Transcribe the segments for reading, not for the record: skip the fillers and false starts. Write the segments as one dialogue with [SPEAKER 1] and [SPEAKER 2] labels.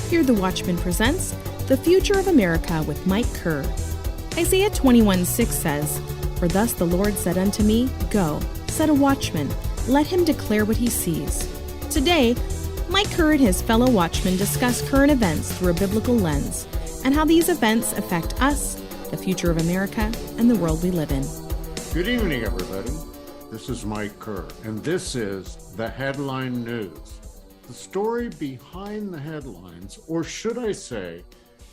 [SPEAKER 1] Here the Watchman presents The Future of America with Mike Kerr. Isaiah 21:6 says, "For thus the Lord said unto me, Go, set a watchman, let him declare what he sees." Today, Mike Kerr and his fellow watchmen discuss current events through a biblical lens and how these events affect us, the future of America, and the world we live in.
[SPEAKER 2] Good evening, everybody. This is Mike Kerr, and this is the Headline News. The story behind the headlines, or should I say,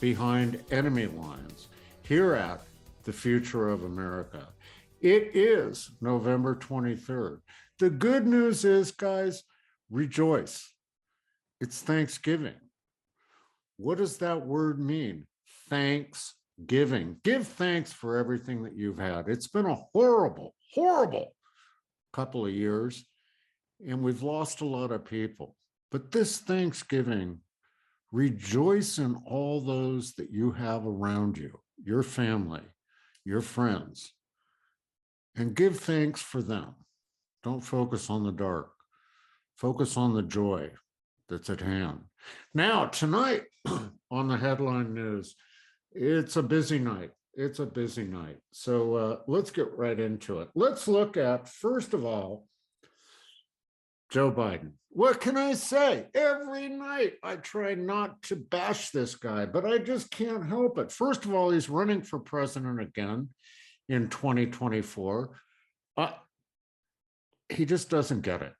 [SPEAKER 2] behind enemy lines, here at the Future of America. It is November 23rd. The good news is, guys, rejoice. It's Thanksgiving. What does that word mean? Thanksgiving. Give thanks for everything that you've had. It's been a horrible, horrible couple of years, and we've lost a lot of people. But this Thanksgiving, rejoice in all those that you have around you, your family, your friends, and give thanks for them. Don't focus on the dark. Focus on the joy that's at hand. Now, tonight on the Headline News, it's a busy night. It's a busy night. So let's get right into it. Let's look at, first of all, Joe Biden. What can I say? Every night I try not to bash this guy, but I just can't help it. First of all, he's running for president again in 2024. He just doesn't get it.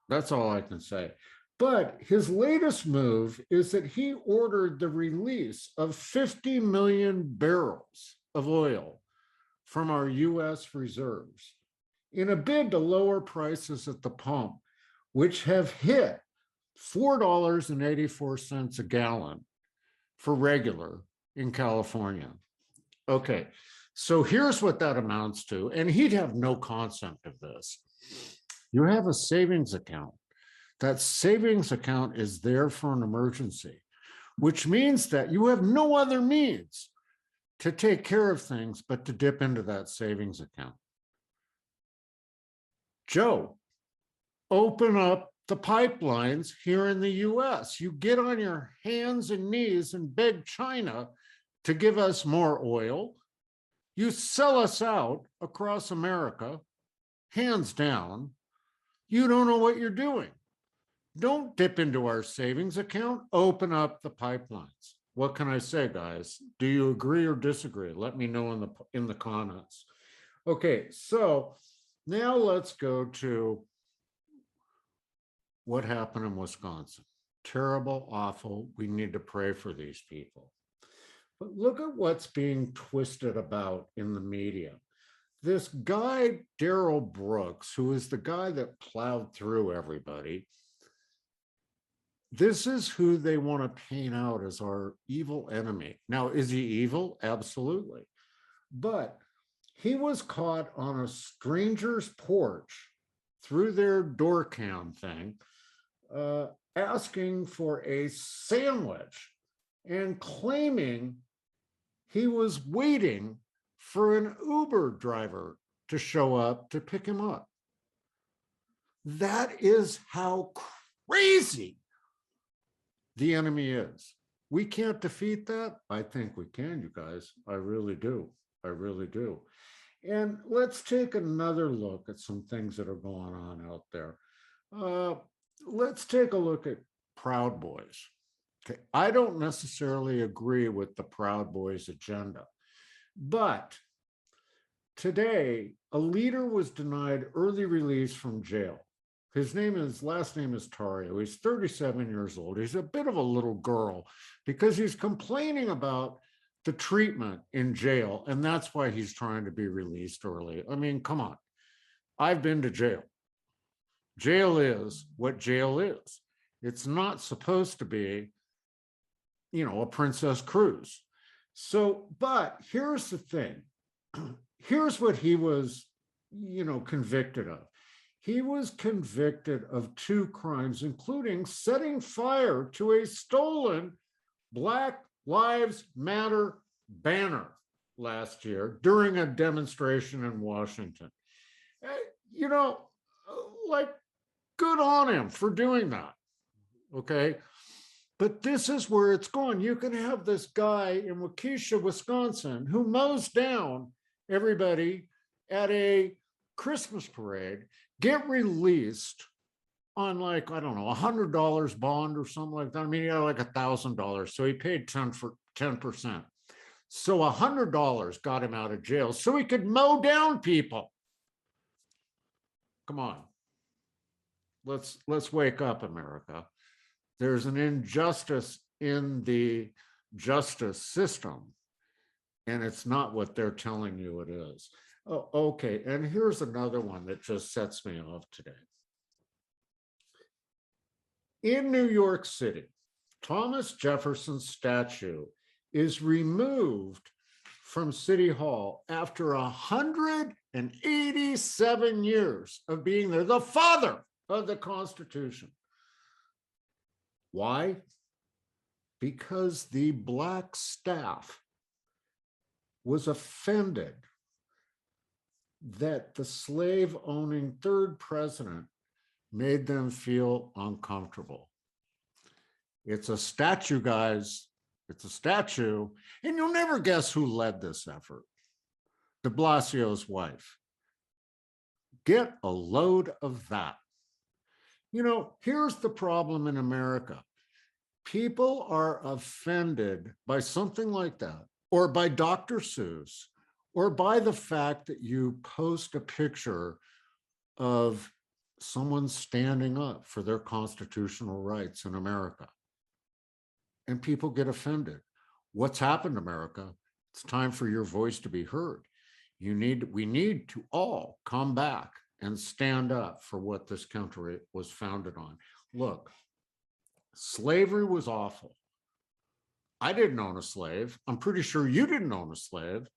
[SPEAKER 2] That's all I can say. But his latest move is that he ordered the release of 50 million barrels of oil from our U.S. reserves in a bid to lower prices at the pump, which have hit $4.84 a gallon for regular in California. Okay, so here's what that amounts to, and he'd have no concept of this. You have a savings account. That savings account is there for an emergency, which means that you have no other means to take care of things but to dip into that savings account. Joe, open up the pipelines here in the US. You get on your hands and knees and beg China to give us more oil. You sell us out across America, hands down. You don't know what you're doing. Don't dip into our savings account. Open up the pipelines. What can I say, guys? Do you agree or disagree? Let me know in the comments. Okay, so now let's go to what happened in Wisconsin. Terrible, awful. We need to pray for these people. But look at what's being twisted about in the media. This guy, Darrell Brooks, who is the guy that plowed through everybody, this is who they want to paint out as our evil enemy. Now, is he evil? Absolutely. But he was caught on a stranger's porch through their door cam thing, asking for a sandwich and claiming he was waiting for an Uber driver to show up to pick him up. That is how crazy the enemy is. We can't defeat that. I think we can, you guys. I really do. I really do. And let's take another look at some things that are going on out there. Let's take a look at Proud Boys. Okay, I don't necessarily agree with the Proud Boys agenda, but today a leader was denied early release from jail. His last name is Tario. He's 37 years old. He's a bit of a little girl because he's complaining about the treatment in jail, and that's why he's trying to be released early. I mean, come on. I've been to jail. Jail is what jail is. It's not supposed to be, a Princess Cruise. So, but here's the thing. Here's what he was, convicted of. He was convicted of 2 crimes, including setting fire to a stolen Black Lives Matter banner last year during a demonstration in Washington. Good on him for doing that. Okay. But this is where it's going. You can have this guy in Waukesha, Wisconsin, who mows down everybody at a Christmas parade, get released on like, I don't know, $100 bond or something like that. I mean, he had like $1,000. So he paid 10%. So $100 got him out of jail so he could mow down people. Come on. Let's wake up, America. There's an injustice in the justice system, and it's not what they're telling you it is. Oh, okay, and here's another one that just sets me off today. In New York City, Thomas Jefferson's statue is removed from City Hall after 187 years of being there, the father of the Constitution. Why? Because the Black staff was offended that the slave-owning third president made them feel uncomfortable. It's a statue, guys. It's a statue. And you'll never guess who led this effort. De Blasio's wife. Get a load of that. You know, here's the problem in America. People are offended by something like that, or by Dr. Seuss, or by the fact that you post a picture of someone standing up for their constitutional rights in America. And people get offended. What's happened, America? It's time for your voice to be heard. We need to all come back and stand up for what this country was founded on. Look, slavery was awful. I didn't own a slave. I'm pretty sure you didn't own a slave.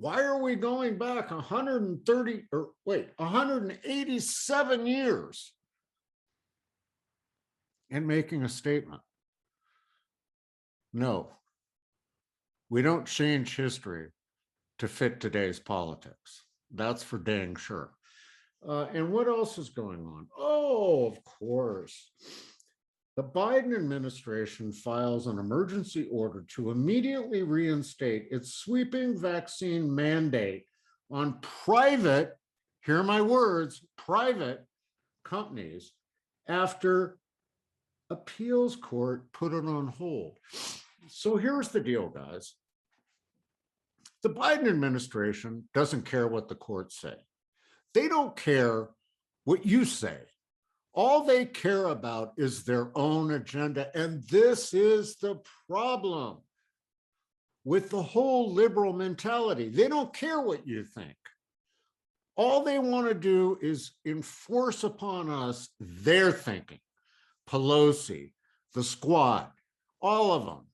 [SPEAKER 2] Why are we going back 187 years and making a statement? No, we don't change history to fit today's politics. That's for dang sure. And what else is going on? Oh, of course. The Biden administration files an emergency order to immediately reinstate its sweeping vaccine mandate on private, hear my words, private companies after appeals court put it on hold. So here's the deal, guys. The Biden administration doesn't care what the courts say. They don't care what you say. All they care about is their own agenda. And this is the problem with the whole liberal mentality. They don't care what you think. All they want to do is enforce upon us their thinking. Pelosi, the squad, all of them.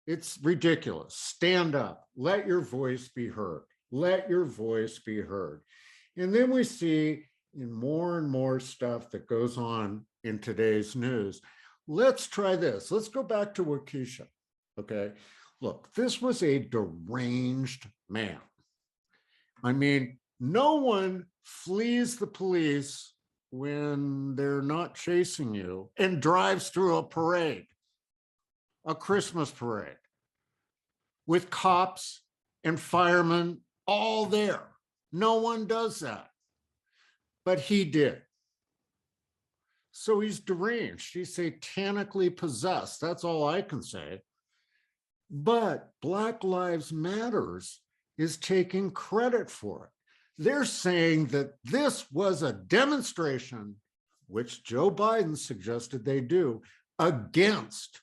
[SPEAKER 2] It's ridiculous. Stand up. Let your voice be heard. Let your voice be heard. And then we see in more and more stuff that goes on in today's news. Let's try this. Let's go back to Waukesha. Okay. Look, this was a deranged man. I mean, no one flees the police when they're not chasing you and drives through a parade, a Christmas parade, with cops and firemen all there. No one does that. But he did. So he's deranged. He's satanically possessed. That's all I can say. But Black Lives Matters is taking credit for it. They're saying that this was a demonstration, which Joe Biden suggested they do, against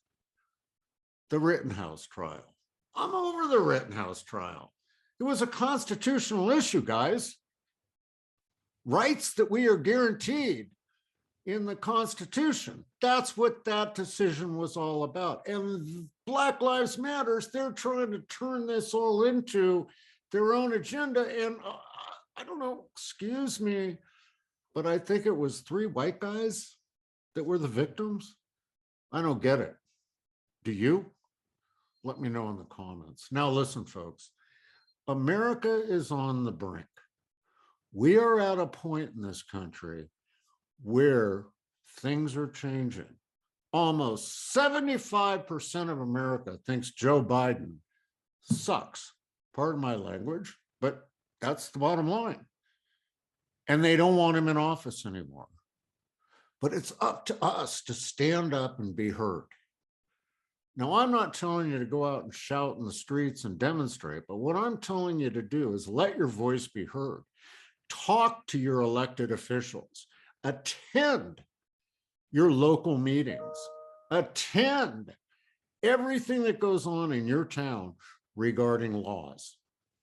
[SPEAKER 2] the Rittenhouse trial. I'm over the Rittenhouse trial. It was a constitutional issue, guys. Rights that we are guaranteed in the Constitution. That's what that decision was all about. And Black Lives Matters, they're trying to turn this all into their own agenda. And I don't know, excuse me, but I think it was 3 white guys that were the victims. I don't get it. Do you? Let me know in the comments. Now listen, folks, America is on the brink. We are at a point in this country where things are changing. almost 75% of America thinks Joe Biden sucks. Pardon my language, but that's the bottom line. And they don't want him in office anymore. But it's up to us to stand up and be heard. Now, I'm not telling you to go out and shout in the streets and demonstrate, but what I'm telling you to do is let your voice be heard. Talk to your elected officials. Attend your local meetings. Attend everything that goes on in your town regarding laws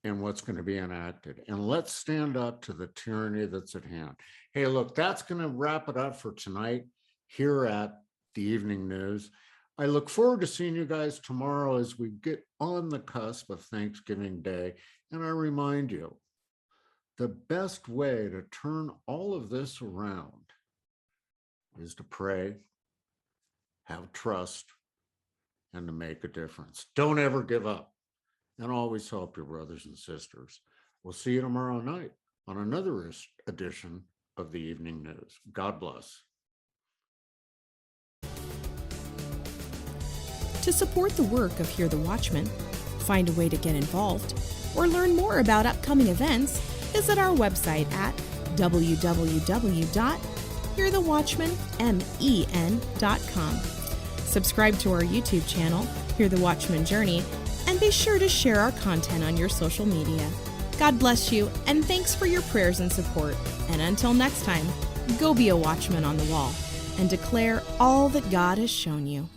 [SPEAKER 2] and what's going to be enacted. And let's stand up to the tyranny that's at hand. Hey, look, that's going to wrap it up for tonight here at the Evening News. I look forward to seeing you guys tomorrow as we get on the cusp of Thanksgiving Day. And I remind you, the best way to turn all of this around is to pray, have trust, and to make a difference. Don't ever give up, and always help your brothers and sisters. We'll see you tomorrow night on another edition of the Evening News. God bless.
[SPEAKER 1] To support the work of Hear the Watchmen, find a way to get involved, or learn more about upcoming events, visit our website at www.hearthewatchmenmen.com. Subscribe to our YouTube channel, Hear the Watchman Journey, and be sure to share our content on your social media. God bless you, and thanks for your prayers and support. And until next time, go be a watchman on the wall and declare all that God has shown you.